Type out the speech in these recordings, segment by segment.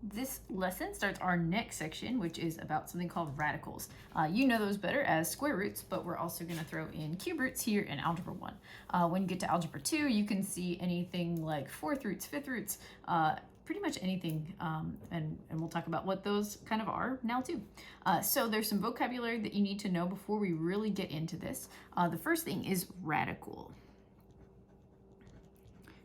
This lesson starts our next section, which is about something called radicals. You know those better as square roots, but we're also going to throw in cube roots here in Algebra 1. When you get to Algebra 2, you can see anything like fourth roots, fifth roots, pretty much anything, and we'll talk about what those kind of are now too. So there's some vocabulary that you need to know before we really get into this. The first thing is radical.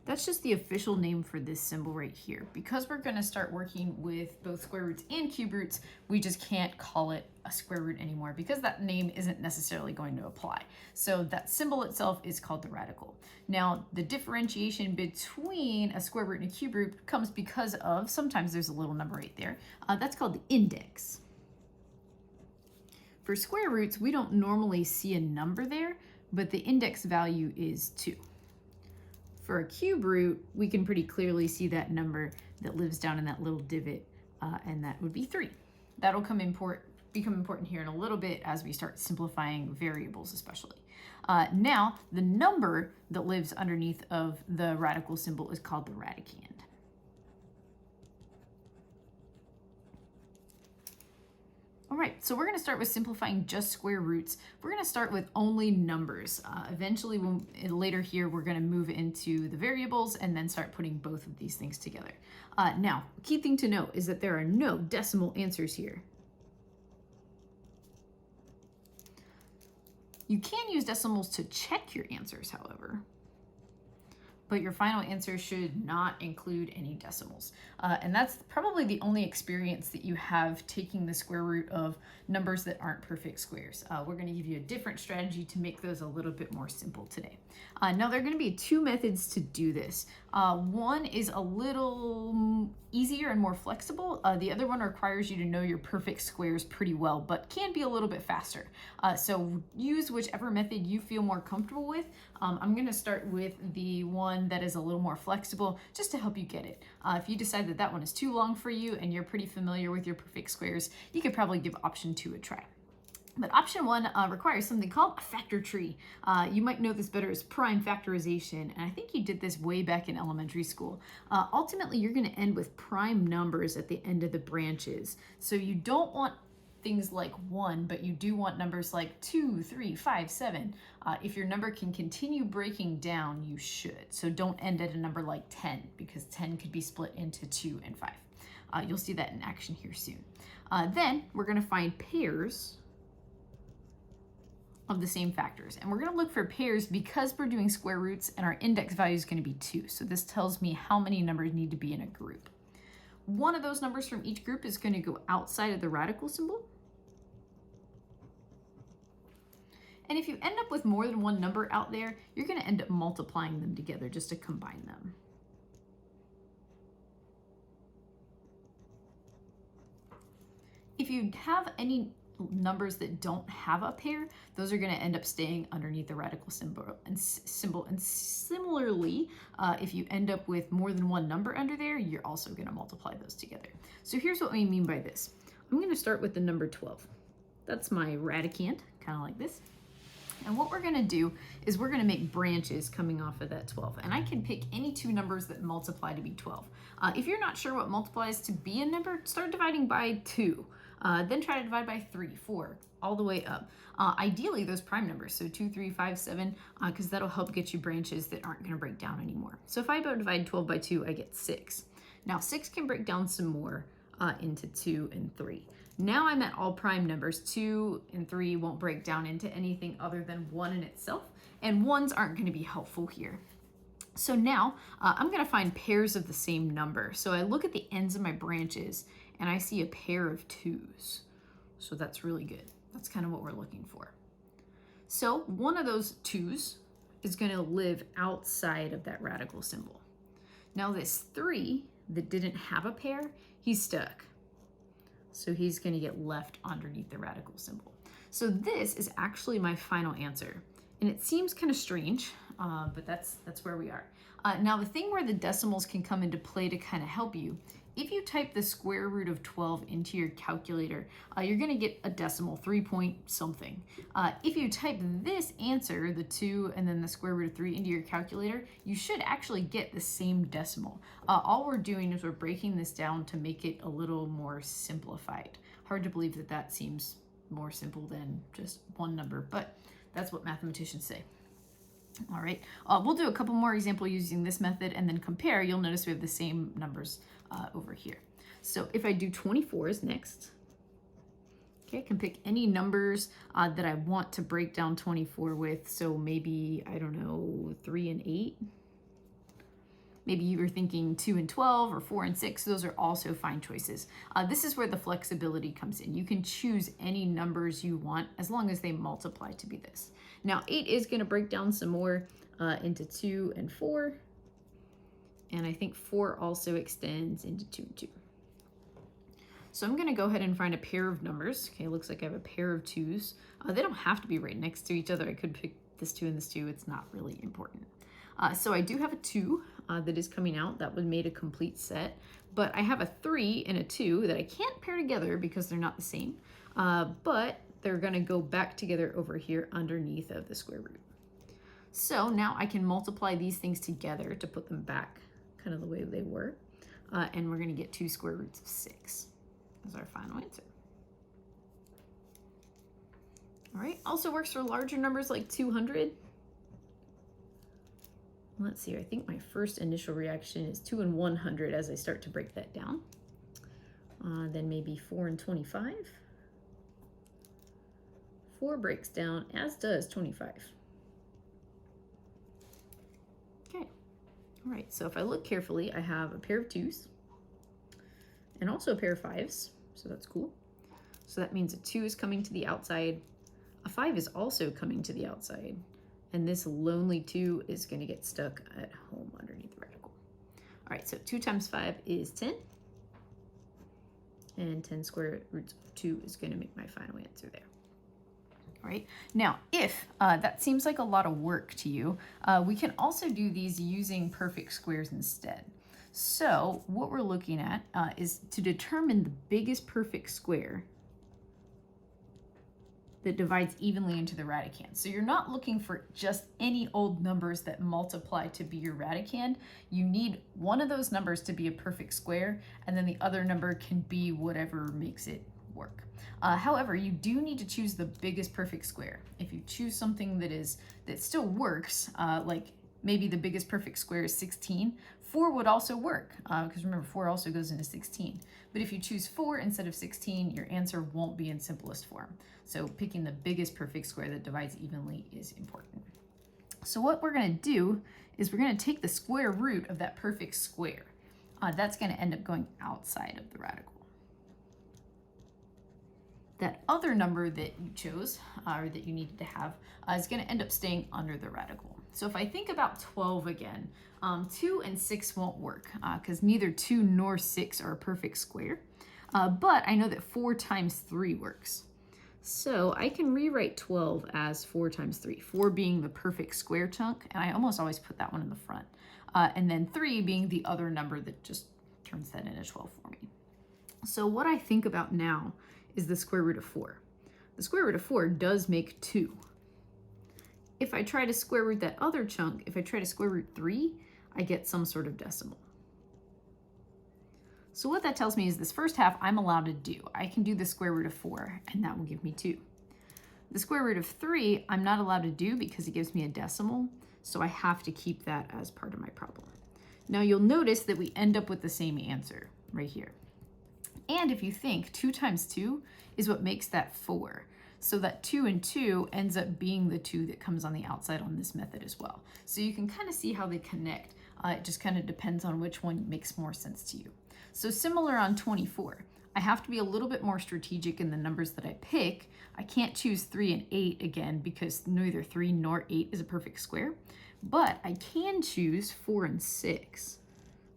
That's just the official name for this symbol right here. Because we're going to start working with both square roots and cube roots, we just can't call it a square root anymore because that name isn't necessarily going to apply. So that symbol itself is called the radical. Now, the differentiation between a square root and a cube root comes because of, sometimes there's a little number right there, that's called the index. For square roots, we don't normally see a number there, but the index value is 2. For a cube root, we can pretty clearly see that number that lives down in that little divot, and that would be 3. That'll become important here in a little bit as we start simplifying variables especially. Now, the number that lives underneath of the radical symbol is called the radicand. All right, so we're going to start with simplifying just square roots. We're going to start with only numbers. Eventually, later here, we're going to move into the variables and then start putting both of these things together. Now, key thing to note is that there are no decimal answers here. You can use decimals to check your answers, however, but your final answer should not include any decimals. And that's probably the only experience that you have taking the square root of numbers that aren't perfect squares. We're going to give you a different strategy to make those a little bit more simple today. Now, there are going to be 2 methods to do this. One is a little easier and more flexible. The other one requires you to know your perfect squares pretty well, but can be a little bit faster. So use whichever method you feel more comfortable with. I'm going to start with the one that is a little more flexible just to help you get it. If you decide that that one is too long for you and you're pretty familiar with your perfect squares, you could probably give option 2 a try. But option 1 requires something called a factor tree. You might know this better as prime factorization, and I think you did this way back in elementary school. Ultimately, you're going to end with prime numbers at the end of the branches. So you don't want things like 1, but you do want numbers like 2, 3, 5, 7. If your number can continue breaking down, you should. So don't end at a number like 10, because 10 could be split into 2 and 5. You'll see that in action here soon. Then we're going to find pairs of the same factors. And we're going to look for pairs because we're doing square roots and our index value is going to be 2. So this tells me how many numbers need to be in a group. One of those numbers from each group is going to go outside of the radical symbol. And if you end up with more than one number out there, you're going to end up multiplying them together just to combine them. If you have any numbers that don't have a pair, those are going to end up staying underneath the radical symbol. And similarly, if you end up with more than one number under there, you're also going to multiply those together. So here's what we mean by this. I'm going to start with the number 12. That's my radicand, kind of like this. And what we're going to do is we're going to make branches coming off of that 12. And I can pick any 2 numbers that multiply to be 12. If you're not sure what multiplies to be a number, start dividing by 2. Then try to divide by 3, 4, all the way up. Ideally, those prime numbers, so 2, 3, 5, 7, because that'll help get you branches that aren't going to break down anymore. So if I divide 12 by 2, I get 6. Now, 6 can break down some more into 2 and 3. Now I'm at all prime numbers. 2 and 3 won't break down into anything other than 1 in itself, and 1s aren't going to be helpful here. So now I'm going to find pairs of the same number. So I look at the ends of my branches and I see a pair of 2s. So that's really good. That's kind of what we're looking for. So one of those 2s is going to live outside of that radical symbol. Now this 3 that didn't have a pair, he's stuck. So he's going to get left underneath the radical symbol. So this is actually my final answer. And it seems kind of strange, but that's where we are. Now the thing where the decimals can come into play to kind of help you if you type the square root of 12 into your calculator, you're going to get a decimal, 3 point something. If you type this answer, the 2 and then the square root of 3 into your calculator, you should actually get the same decimal. All we're doing is we're breaking this down to make it a little more simplified. Hard to believe that that seems more simple than just one number, but that's what mathematicians say. All right, we'll do a couple more examples using this method and then compare. You'll notice we have the same numbers over here. So if I do 24 is next, okay, I can pick any numbers that I want to break down 24 with. So maybe, I don't know, 3 and 8. Maybe you were thinking 2 and 12 or 4 and 6. Those are also fine choices. This is where the flexibility comes in. You can choose any numbers you want as long as they multiply to be this. Now 8 is going to break down some more into 2 and 4. And I think 4 also extends into 2 and 2. So I'm going to go ahead and find a pair of numbers. Okay, looks like I have a pair of 2s. They don't have to be right next to each other. I could pick this 2 and this 2. It's not really important. So I do have a 2 that is coming out. That would made a complete set. But I have a 3 and a 2 that I can't pair together because they're not the same. But they're going to go back together over here underneath of the square root. So now I can multiply these things together to put them back kind of the way they were. And we're going to get 2 square roots of 6 as our final answer. All right, also works for larger numbers like 200. Let's see, I think my first initial reaction is 2 and 100 as I start to break that down. Then maybe 4 and 25. 4 breaks down, as does 25. Okay, all right, so if I look carefully, I have a pair of 2s and also a pair of 5s, so that's cool. So that means a 2 is coming to the outside, a 5 is also coming to the outside, and this lonely 2 is going to get stuck at home underneath the radical. All right, so 2 times 5 is 10, and 10 square roots of 2 is going to make my final answer there. All right, now if that seems like a lot of work to you, we can also do these using perfect squares instead. So what we're looking at is to determine the biggest perfect square that divides evenly into the radicand. So you're not looking for just any old numbers that multiply to be your radicand. You need one of those numbers to be a perfect square, and then the other number can be whatever makes it work. However, you do need to choose the biggest perfect square. If you choose something that still works, like maybe the biggest perfect square is 16, 4 would also work, because remember 4 also goes into 16. But if you choose 4 instead of 16, your answer won't be in simplest form. So picking the biggest perfect square that divides evenly is important. So what we're going to do is we're going to take the square root of that perfect square. That's going to end up going outside of the radical. That other number that you chose, or that you needed to have, is going to end up staying under the radical. So if I think about 12 again, 2 and 6 won't work because neither 2 nor 6 are a perfect square. But I know that 4 times 3 works. So I can rewrite 12 as 4 times 3, 4 being the perfect square chunk, and I almost always put that one in the front. And then 3 being the other number that just turns that into 12 for me. So what I think about now is the square root of 4. The square root of 4 does make 2. If I try to square root that other chunk, if I try to square root 3, I get some sort of decimal. So what that tells me is this first half I'm allowed to do. I can do the square root of 4, and that will give me 2. The square root of 3, I'm not allowed to do because it gives me a decimal, so I have to keep that as part of my problem. Now you'll notice that we end up with the same answer right here. And if you think 2 times 2 is what makes that 4. So that 2 and 2 ends up being the 2 that comes on the outside on this method as well. So you can kind of see how they connect. It just kind of depends on which one makes more sense to you. So similar on 24, I have to be a little bit more strategic in the numbers that I pick. I can't choose 3 and 8 again because neither 3 nor 8 is a perfect square, but I can choose 4 and 6.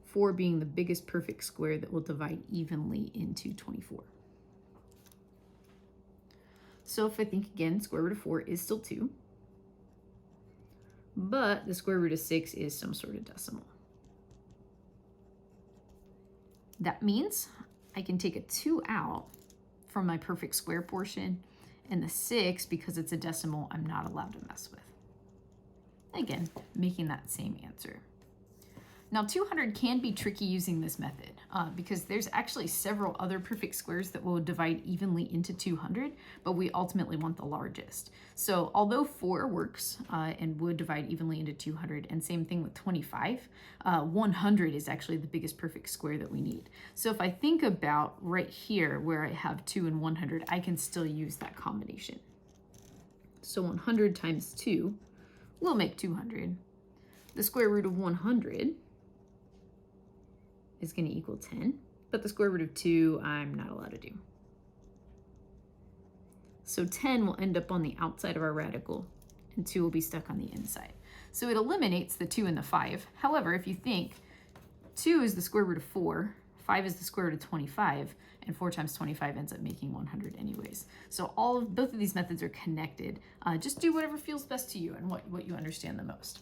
4 being the biggest perfect square that will divide evenly into 24. So if I think again, square root of 4 is still 2, but the square root of 6 is some sort of decimal. That means I can take a 2 out from my perfect square portion, and the 6, because it's a decimal, I'm not allowed to mess with. Again, making that same answer. Now 200 can be tricky using this method because there's actually several other perfect squares that will divide evenly into 200, but we ultimately want the largest. So although 4 works and would divide evenly into 200, and same thing with 25, 100 is actually the biggest perfect square that we need. So if I think about right here where I have 2 and 100, I can still use that combination. So 100 times 2 will make 200. The square root of 100 is going to equal 10, but the square root of 2 I'm not allowed to do. So 10 will end up on the outside of our radical, and 2 will be stuck on the inside. So it eliminates the 2 and the 5. However, if you think 2 is the square root of 4, 5 is the square root of 25, and 4 times 25 ends up making 100 anyways. So both of these methods are connected. Just do whatever feels best to you and what you understand the most.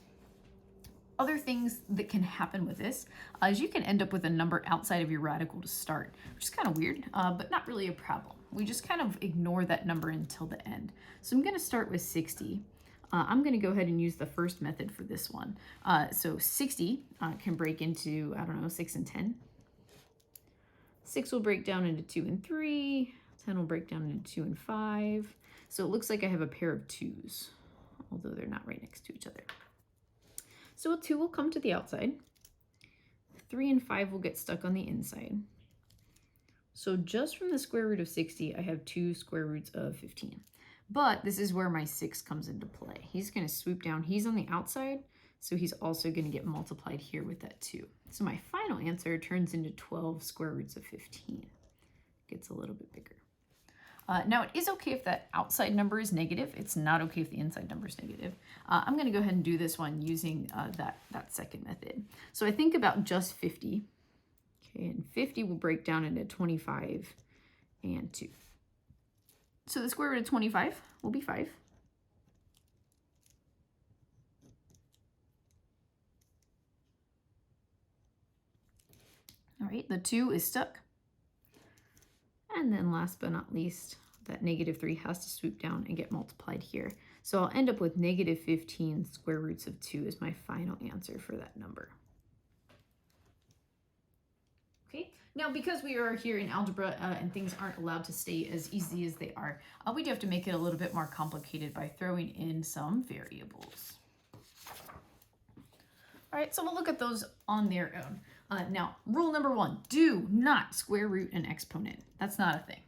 Other things that can happen with this is you can end up with a number outside of your radical to start, which is kind of weird, but not really a problem. We just kind of ignore that number until the end. So I'm going to start with 60. I'm going to go ahead and use the first method for this one. So 60 can break into, 6 and 10. 6 will break down into 2 and 3. 10 will break down into 2 and 5. So it looks like I have a pair of 2s, although they're not right next to each other. So a 2 will come to the outside. 3 and 5 will get stuck on the inside. So just from the square root of 60, I have 2 square roots of 15. But this is where my 6 comes into play. He's going to swoop down. He's on the outside, so he's also going to get multiplied here with that 2. So my final answer turns into 12 square roots of 15. Gets a little bit bigger. Now, it is okay if that outside number is negative. It's not okay if the inside number is negative. I'm going to go ahead and do this one using that second method. So I think about just 50. Okay, and 50 will break down into 25 and 2. So the square root of 25 will be 5. All right, the 2 is stuck. And then last but not least, that negative 3 has to swoop down and get multiplied here. So I'll end up with negative 15 square roots of 2 as my final answer for that number. Okay, now because we are here in algebra and things aren't allowed to stay as easy as they are, we do have to make it a little bit more complicated by throwing in some variables. All right, so we'll look at those on their own. Now, rule number 1, do not square root an exponent. That's not a thing.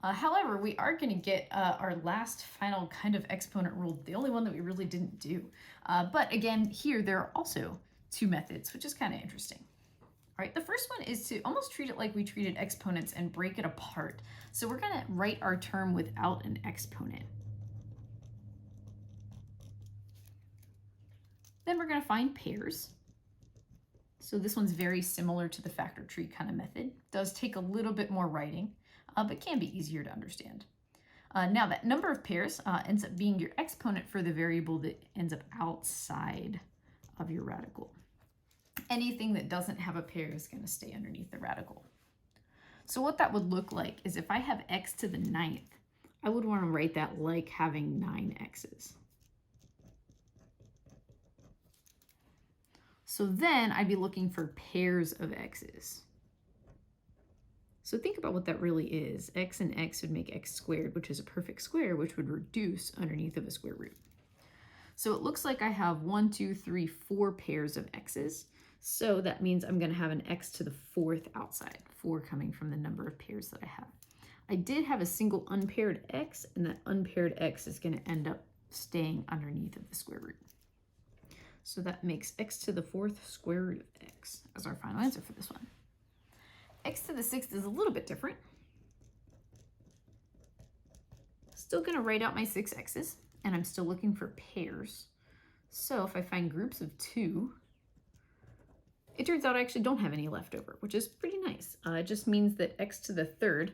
However, we are going to get our last final kind of exponent rule, the only one that we really didn't do. But again, here there are also 2 methods, which is kind of interesting. All right, the first one is to almost treat it like we treated exponents and break it apart. So we're going to write our term without an exponent. Then we're going to find pairs. So this one's very similar to the factor tree kind of method. Does take a little bit more writing, but can be easier to understand. Now that number of pairs ends up being your exponent for the variable that ends up outside of your radical. Anything that doesn't have a pair is going to stay underneath the radical. So what that would look like is if I have x to the 9th, I would want to write that like having 9 x's. So then I'd be looking for pairs of x's. So think about what that really is. X and x would make x squared, which is a perfect square, which would reduce underneath of a square root. So it looks like I have 1, 2, 3, 4 pairs of x's. So that means I'm going to have an x to the 4th outside, 4 coming from the number of pairs that I have. I did have a single unpaired x, and that unpaired x is going to end up staying underneath of the square root. So that makes x to the 4th square root of x as our final answer for this one. X to the 6th is a little bit different. Still going to write out my 6 x's, and I'm still looking for pairs. So if I find groups of 2, it turns out I actually don't have any left over, which is pretty nice. It just means that x to the 3rd,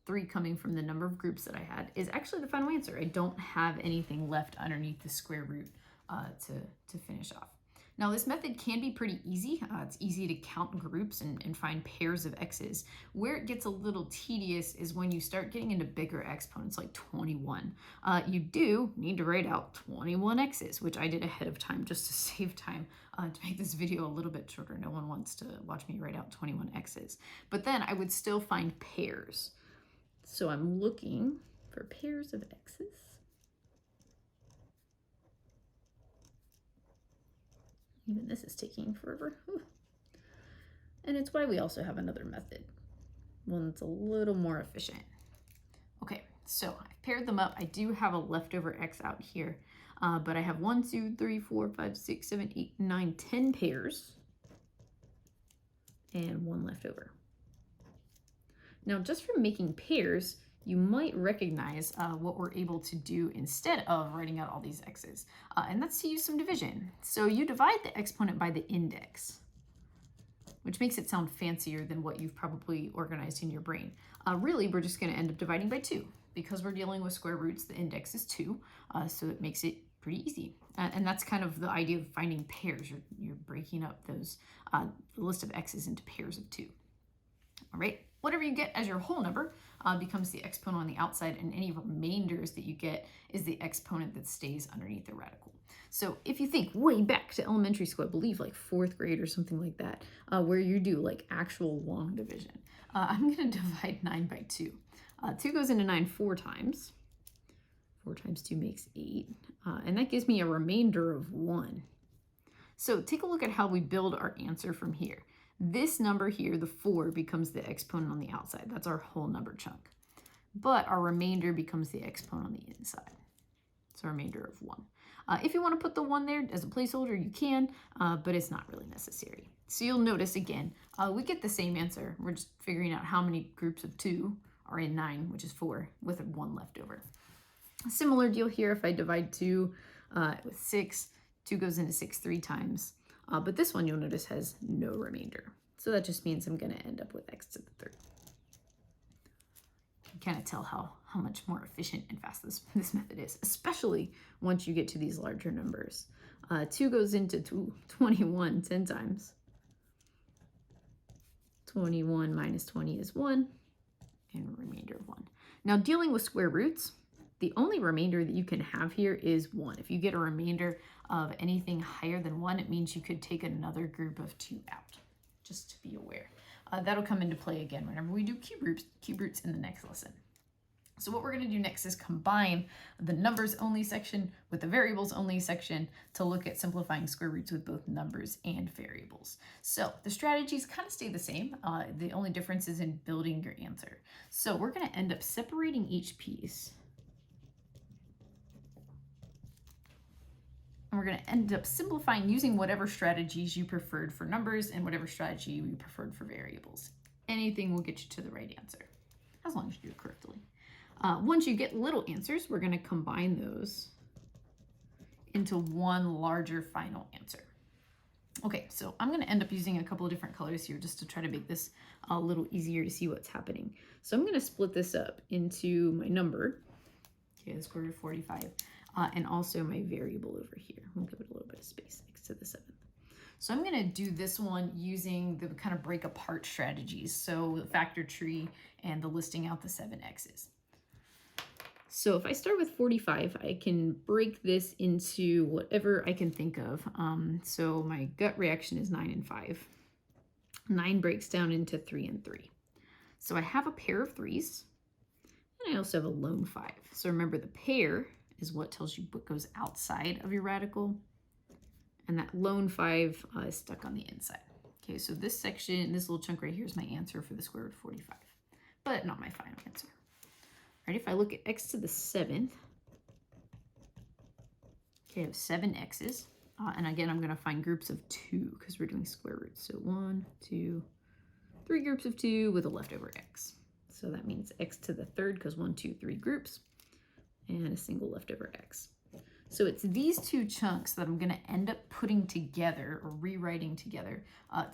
3 coming from the number of groups that I had, is actually the final answer. I don't have anything left underneath the square root to finish off. Now this method can be pretty easy. It's easy to count groups and find pairs of x's. Where it gets a little tedious is when you start getting into bigger exponents like 21. You do need to write out 21 x's, which I did ahead of time just to save time to make this video a little bit shorter. No one wants to watch me write out 21 x's. But then I would still find pairs. So I'm looking for pairs of x's. Even this is taking forever. Whew. And it's why we also have another method, one that's a little more efficient. Okay, so I've paired them up. I do have a leftover x out here, but I have 1, 2, 3, 4, 5, 6, 7, 8, 9, 10 pairs, and one left over. Now, just from making pairs, you might recognize what we're able to do instead of writing out all these x's, and that's to use some division. So you divide the exponent by the index, which makes it sound fancier than what you've probably organized in your brain. Really, we're just going to end up dividing by 2. Because we're dealing with square roots, the index is 2, so it makes it pretty easy. And that's kind of the idea of finding pairs. You're breaking up those the list of x's into pairs of 2. All right, whatever you get as your whole number becomes the exponent on the outside, and any remainders that you get is the exponent that stays underneath the radical. So if you think way back to elementary school, I believe like 4th grade or something like that, where you do like actual long division, I'm going to divide 9 by 2. 2 goes into 9 4 times. 4 times 2 makes 8, and that gives me a remainder of 1. So take a look at how we build our answer from here. This number here, the 4, becomes the exponent on the outside. That's our whole number chunk. But our remainder becomes the exponent on the inside. So a remainder of 1. If you want to put the 1 there as a placeholder, you can, but it's not really necessary. So you'll notice again, we get the same answer. We're just figuring out how many groups of 2 are in 9, which is 4, with 1 left over. A similar deal here, if I divide 2 with 6, 2 goes into 6 3 times. But this one, you'll notice, has no remainder. So that just means I'm going to end up with x to the 3rd. You can kind of tell how much more efficient and fast this method is, especially once you get to these larger numbers. 2 goes into 21 10 times. 21 minus 20 is 1, and a remainder of 1. Now, dealing with square roots, the only remainder that you can have here is 1. If you get a remainder of anything higher than 1, it means you could take another group of 2 out, just to be aware. That'll come into play again whenever we do cube roots in the next lesson. So what we're going to do next is combine the numbers only section with the variables only section to look at simplifying square roots with both numbers and variables. So the strategies kind of stay the same. The only difference is in building your answer. So we're going to end up separating each piece. And we're going to end up simplifying using whatever strategies you preferred for numbers and whatever strategy you preferred for variables. Anything will get you to the right answer, as long as you do it correctly. Once you get little answers, we're going to combine those into one larger final answer. Okay, so I'm going to end up using a couple of different colors here just to try to make this a little easier to see what's happening. So I'm going to split this up into my number, okay, the square root of 45, and also my variable over here. We'll give it a little bit of space, x to the 7th. So I'm going to do this one using the kind of break apart strategies, so the factor tree and the listing out the 7 x's. So if I start with 45, I can break this into whatever I can think of. So my gut reaction is 9 and 5. 9 breaks down into 3 and 3. So I have a pair of 3s, and I also have a lone 5. So remember, the pair is what tells you what goes outside of your radical, and that lone 5 is stuck on the inside. Okay, so this section, this little chunk right here is my answer for the square root of 45, but not my final answer. All right, if I look at x to the 7th, okay, I have 7 x's. And again, I'm going to find groups of 2 because we're doing square roots. So 1, 2, 3 groups of 2 with a leftover x. So that means x to the 3rd because 1, 2, 3 groups and a single leftover x. So it's these 2 chunks that I'm going to end up putting together or rewriting together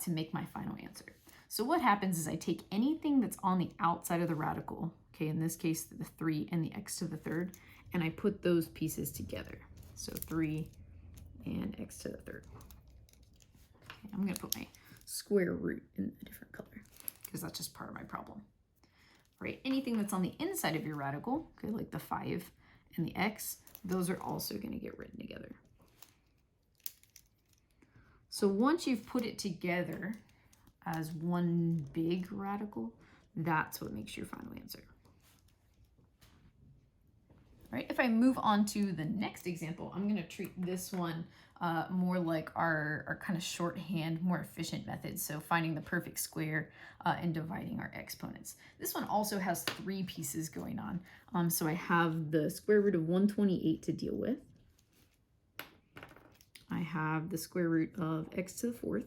to make my final answer. So what happens is I take anything that's on the outside of the radical, okay, in this case, the 3 and the x to the 3rd, and I put those pieces together. So 3 and x to the 3rd. Okay, I'm going to put my square root in a different color because that's just part of my problem. Right? Anything that's on the inside of your radical, okay, like the 5 and the x, those are also going to get written together. So once you've put it together as one big radical, that's what makes your final answer. Right? If I move on to the next example, I'm going to treat this one more like our kind of shorthand, more efficient method. So finding the perfect square and dividing our exponents. This one also has 3 pieces going on. So I have the square root of 128 to deal with. I have the square root of x to the 4th.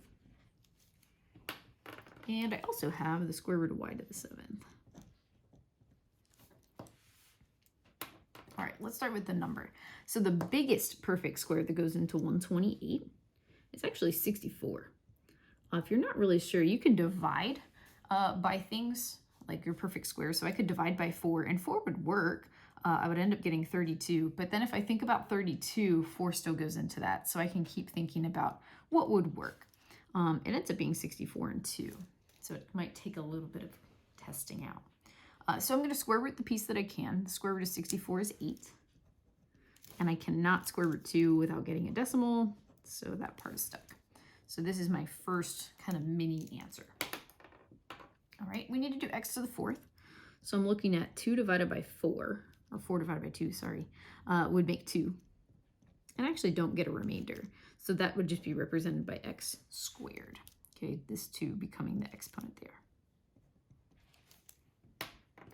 And I also have the square root of y to the 7th. All right, let's start with the number. So the biggest perfect square that goes into 128 is actually 64. If you're not really sure, you can divide by things like your perfect square. So I could divide by 4, and 4 would work. I would end up getting 32. But then if I think about 32, 4 still goes into that. So I can keep thinking about what would work. It ends up being 64 and 2. So it might take a little bit of testing out. So I'm going to square root the piece that I can. The square root of 64 is 8. And I cannot square root 2 without getting a decimal, so that part is stuck. So this is my first kind of mini answer. All right, we need to do x to the 4th. So I'm looking at 2 divided by 4, or 4 divided by 2, sorry, would make 2. And I actually don't get a remainder. So that would just be represented by x squared. Okay, this 2 becoming the exponent there.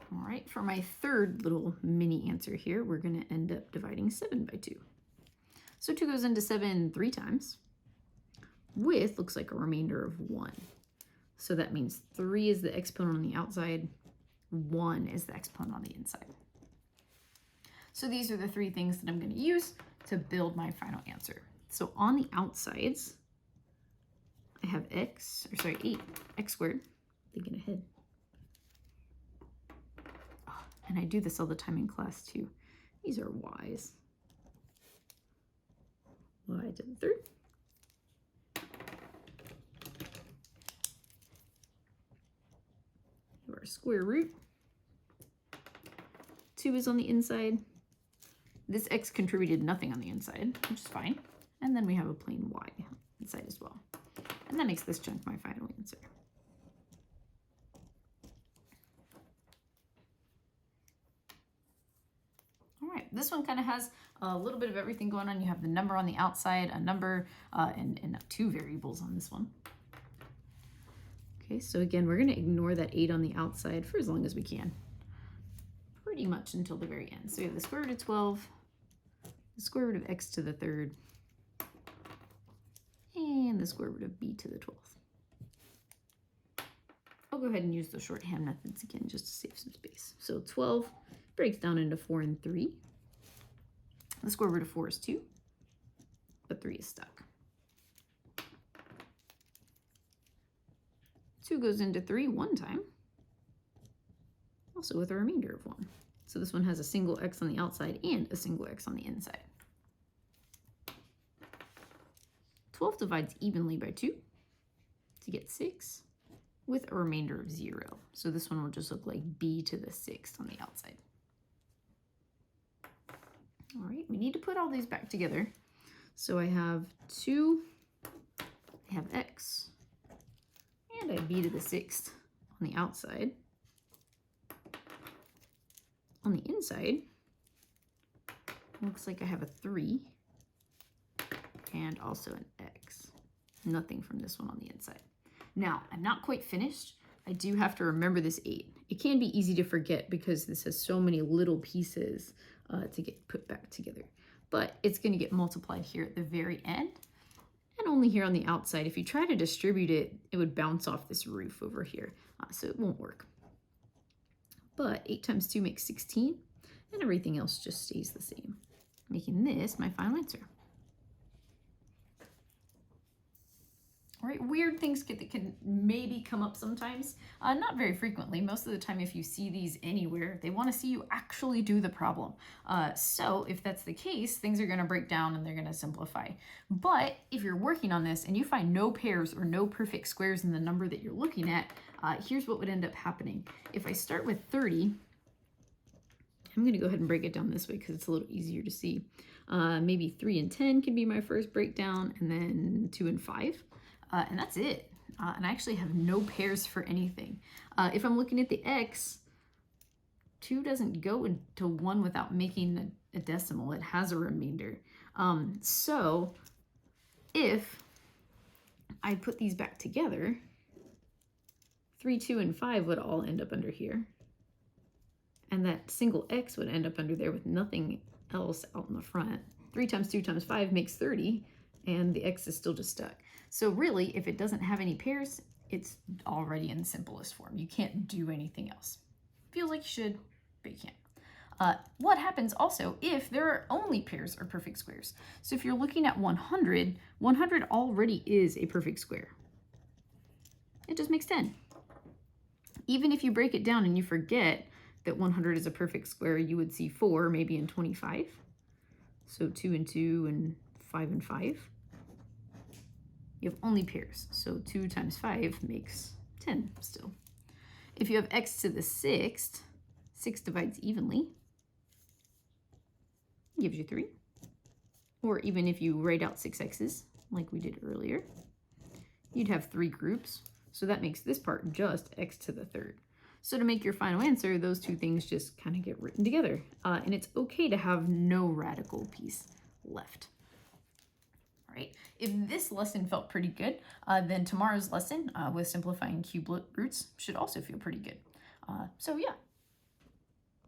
All right, for my third little mini answer here, we're going to end up dividing 7 by 2. So 2 goes into 7 3 times, with looks like a remainder of 1. So that means 3 is the exponent on the outside, 1 is the exponent on the inside. So these are the 3 things that I'm going to use to build my final answer. So on the outsides, I have 8, x squared, thinking ahead. And I do this all the time in class too. These are y's. Y to the 3rd. Our square root. 2 is on the inside. This x contributed nothing on the inside, which is fine. And then we have a plain y inside as well. And that makes this chunk my final answer. All right, this one kind of has a little bit of everything going on. You have the number on the outside, a number, and 2 variables on this one. Okay, so again, we're going to ignore that 8 on the outside for as long as we can. Pretty much until the very end. So we have the square root of 12, the square root of x to the 3rd, and the square root of b to the 12th. I'll go ahead and use the shorthand methods again just to save some space. So 12 breaks down into 4 and 3. The square root of 4 is 2, but 3 is stuck. 2 goes into 3 one time, also with a remainder of 1. So this one has a single x on the outside and a single x on the inside. 12 divides evenly by 2 to get 6 with a remainder of 0. So this one will just look like b to the 6th on the outside. All right, we need to put all these back together. So I have 2, I have x, and I have b to the 6th on the outside. On the inside, looks like I have a 3 and also an x. Nothing from this one on the inside. Now, I'm not quite finished. I do have to remember this 8. It can be easy to forget because this has so many little pieces to get put back together. But it's going to get multiplied here at the very end and only here on the outside. If you try to distribute it, it would bounce off this roof over here, so it won't work. But 8 times 2 makes 16, and everything else just stays the same, making this my final answer. right? Weird things that can maybe come up sometimes, not very frequently. Most of the time, if you see these anywhere, they want to see you actually do the problem. So if that's the case, things are going to break down and they're going to simplify. But if you're working on this and you find no pairs or no perfect squares in the number that you're looking at, here's what would end up happening. If I start with 30, I'm going to go ahead and break it down this way because it's a little easier to see. Maybe 3 and 10 can be my first breakdown, and then 2 and 5. And that's it. And I actually have no pairs for anything. If I'm looking at the x, 2 doesn't go into 1 without making a decimal. It has a remainder. So if I put these back together, 3, 2, and 5 would all end up under here. And that single x would end up under there with nothing else out in the front. 3 times 2 times 5 makes 30, and the x is still just stuck. So really, if it doesn't have any pairs, it's already in the simplest form. You can't do anything else. Feels like you should, but you can't. What happens also if there are only pairs or perfect squares? So if you're looking at 100, 100 already is a perfect square. It just makes 10. Even if you break it down and you forget that 100 is a perfect square, you would see 4 maybe in 25. So 2 and 2 and 5 and 5. You have only pairs, so 2 times 5 makes 10 still. If you have x to the 6th, 6 divides evenly, gives you 3. Or even if you write out 6 x's, like we did earlier, you'd have 3 groups, so that makes this part just x to the 3rd. So to make your final answer, those two things just kind of get written together. And it's okay to have no radical piece left. Right. If this lesson felt pretty good, then tomorrow's lesson with simplifying cube roots should also feel pretty good. So yeah,